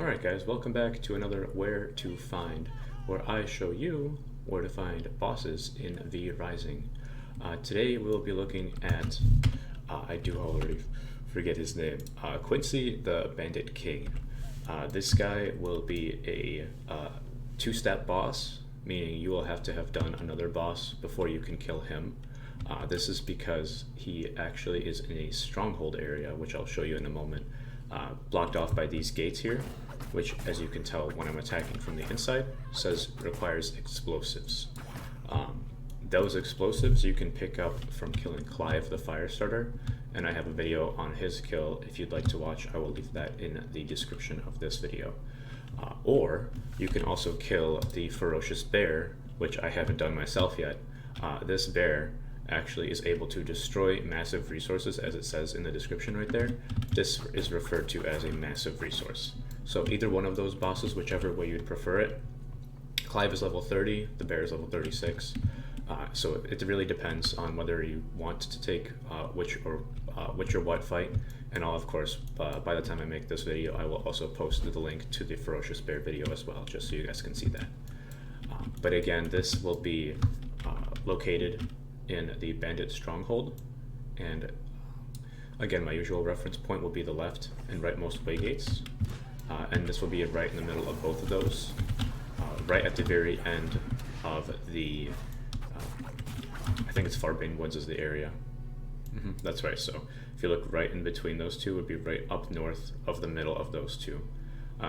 Alright guys, welcome back to another Where to Find, where I show you where to find bosses in V Rising. Today we'll be looking at, I do already forget his name, Quincey the Bandit King. This guy will be a two-step boss, meaning you will have to have done another boss before you can kill him. This is because he actually is in a stronghold area, which I'll show you in a moment, blocked off by these gates here, which, as you can tell when I'm attacking from the inside, says requires explosives. Those explosives you can pick up from killing Clive the Firestarter, and I have a video on his kill if you'd like to watch. I will leave that in the description of this video. Or you can also kill the Ferocious Bear, which I haven't done myself yet. This bear actually is able to destroy massive resources, as it says in the description right there. This is referred to as a massive resource. So either one of those bosses, whichever way you'd prefer it. Clive is level 30, the bear is level 36. So it really depends on whether you want to take which or what fight. And I'll, of course, by the time I make this video, I will also post the link to the Ferocious Bear video as well, just so you guys can see that. But again, this will be located in the Bandit stronghold, and again, my usual reference point will be the left and rightmost way gates, and this will be right in the middle of both of those, right at the very end of the, I think it's Farbane Woods is the area. That's right. So if you look right in between those two, it would be right up north of the middle of those two.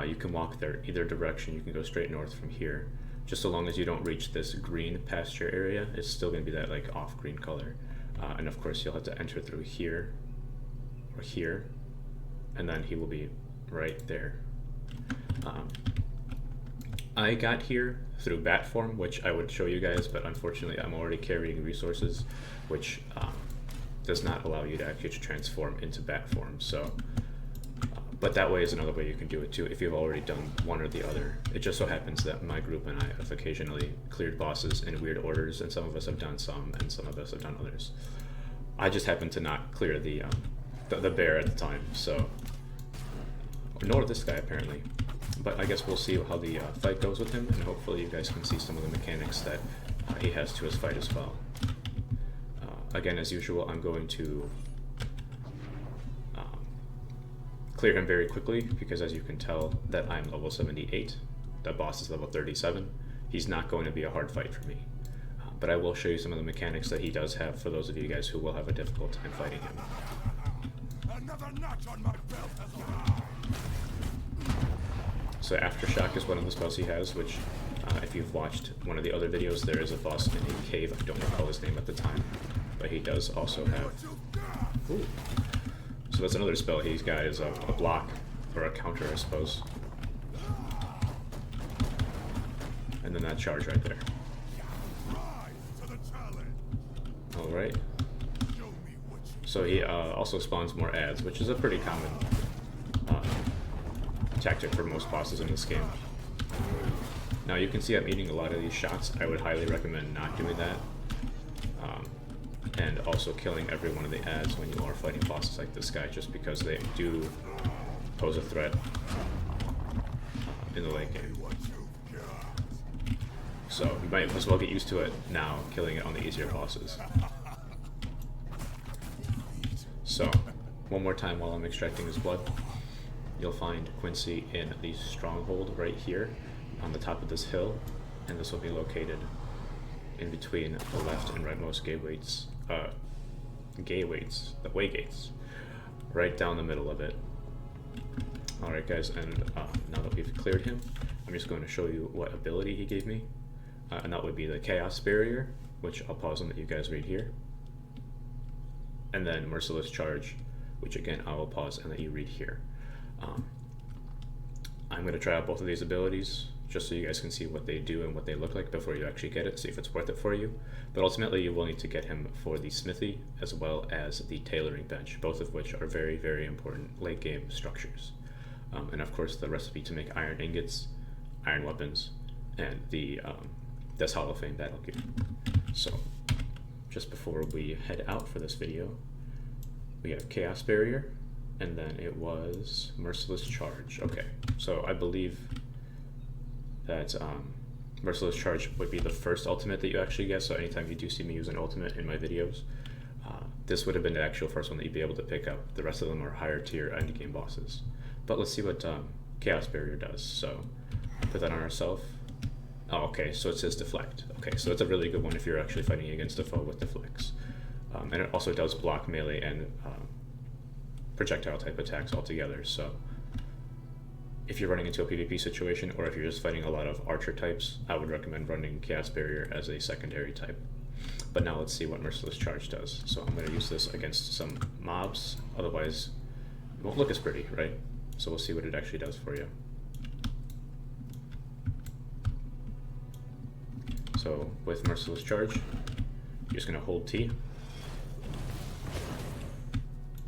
You can walk there either direction. You can go straight north from here. Just so long as you don't reach this green pasture area, it's still going to be that like off green color. And of course you'll have to enter through here or here, and then he will be right there. I got here through bat form, which I would show you guys, but unfortunately I'm already carrying resources, which does not allow you to actually transform into bat form. So but that way is another way you can do it too, if you've already done one or the other. It just so happens that my group and I have occasionally cleared bosses in weird orders, and some of us have done some, and some of us have done others. I just happened to not clear the bear at the time, so... nor this guy, apparently. But I guess we'll see how the fight goes with him, and hopefully you guys can see some of the mechanics that he has to his fight as well. Again, as usual, I'm going to clear him very quickly, because as you can tell that I'm level 78, the boss is level 37. He's not going to be a hard fight for me, but I will show you some of the mechanics that he does have for those of you guys who will have a difficult time fighting him. Another notch on my belt has arrived. So Aftershock is one of the spells he has, which if you've watched one of the other videos, there is a boss in a cave. I don't recall his name at the time, but he does also have... Ooh. So that's another spell he's got, is a block, or a counter, I suppose. And then that charge right there. Alright. So he also spawns more ads, which is a pretty common tactic for most bosses in this game. Now you can see I'm eating a lot of these shots. I would highly recommend not doing that. And also killing every one of the ads when you are fighting bosses like this guy, just because they do pose a threat in the late game. So you might as well get used to it now, killing it on the easier bosses. So, one more time while I'm extracting his blood, you'll find Quincey in the stronghold right here on the top of this hill, and this will be located in between the left and rightmost gateways, the way gates, right down the middle of it. Alright guys, and now that we've cleared him, I'm just going to show you what ability he gave me, and that would be the Chaos Barrier, which I'll pause and let you guys read here, and then Merciless Charge, which again I will pause and let you read here. I'm going to try out both of these abilities, just so you guys can see what they do and what they look like before you actually get it, see if it's worth it for you. But ultimately you will need to get him for the smithy as well as the tailoring bench, both of which are very, very important late game structures. And of course the recipe to make iron ingots, iron weapons, and the Death's Hall of Fame battle gear. So just before we head out for this video, we have Chaos Barrier, and then it was Merciless Charge. Okay, so I believe that Merciless Charge would be the first ultimate that you actually get, so anytime you do see me use an ultimate in my videos, this would have been the actual first one that you'd be able to pick up. The rest of them are higher tier endgame bosses. But let's see what Chaos Barrier does. So put that on ourselves. Oh, okay, so it says deflect. Okay, so it's a really good one if you're actually fighting against a foe with deflects. And it also does block melee and projectile type attacks altogether. So if you're running into a PvP situation, or if you're just fighting a lot of archer types, I would recommend running Chaos Barrier as a secondary type. But now let's see what Merciless Charge does. So I'm going to use this against some mobs, otherwise it won't look as pretty, right? So we'll see what it actually does for you. So with Merciless Charge, you're just going to hold T.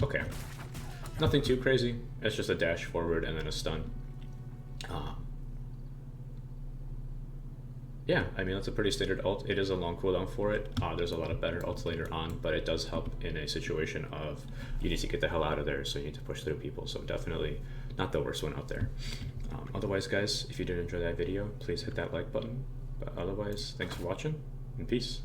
Okay, nothing too crazy. It's just a dash forward and then a stun. Yeah, I mean, that's a pretty standard ult. It is a long cooldown for it. There's a lot of better ults later on, but it does help in a situation of you need to get the hell out of there, so you need to push through people. So definitely not the worst one out there. Otherwise, guys, if you did enjoy that video, please hit that like button. But otherwise, thanks for watching, and peace.